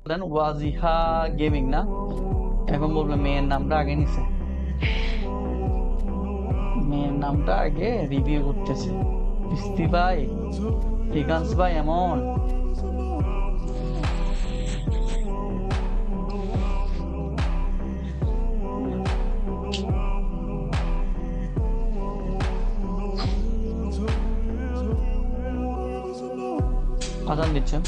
দেন Wajiha gaming না, এখন বলবে মেয়ের নামটা আগে নিছে, মেয়ের নামটা আগে রিভিউ করতেছে। বৃষ্টি ভাই, ফ্রিকান্স ভাই এমন আদান দিচ্ছেন।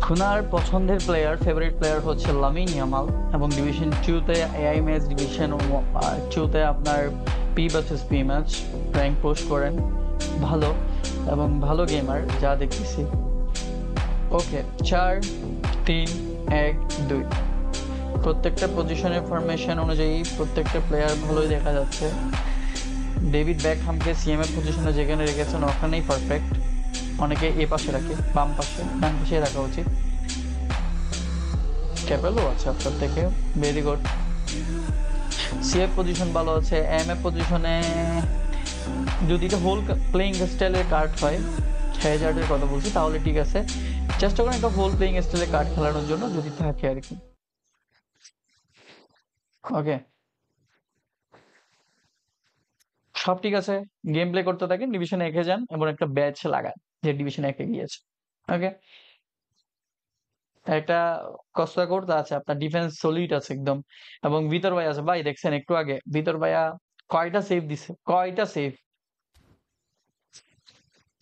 খুনার পছন্দের প্লেয়ার, ফেভারিট প্লেয়ার হচ্ছে লামিন ইয়ামাল, এবং ডিভিশন 2 তে এআই ম্যাচ, ডিভিশন 2 তে আপনার P versus P match rank post করেন, ভালো এবং ভালো গেমার যা দেখতেছি। ওকে, 4 3 1 2, প্রত্যেকটা পজিশনের ফরমেশন অনুযায়ী প্রত্যেকটা প্লেয়ার ভালোই দেখা যাচ্ছে। ডেভিড বেকহামকে সিএম এর পজিশনে যেখানে রেখেছেন ওখানেই পারফেক্ট। অনেকে এ পাশে রাখে, বাম পাশে, ডান পাশে রাখা উচিত। ক্যাপেলও আছে আপনার থেকে, ভেরি গুড। সিএফ পজিশন ভালো আছে। এম এ পজিশনে যদি এটা হোল প্লেইং স্টাইলের কার্ড হয়, হ্যাজার্ডের কথা বলছি, তাহলে ঠিক আছে। চেষ্টা করেন একটা হোল প্লেইং স্টাইলের কার্ড খেলানোর জন্য যদি থাকে আর কি। ওকে, সব ঠিক আছে। গেম প্লে করতে থাকেন, ডিভিশন একে যান এবং একটা ব্যাচ লাগান যে ডিভিশন একে গিয়েছে। ওকে, একটা কস্তা করতে আছে, আপনার ডিফেন্স সলিড আছে একদম, এবং ভিতর ভাই আছে। ভাই দেখছেন একটু আগে ভিতর ভাইয়া কয়টা সেভ দিছে, কয়টা সেভ,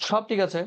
সব ঠিক আছে।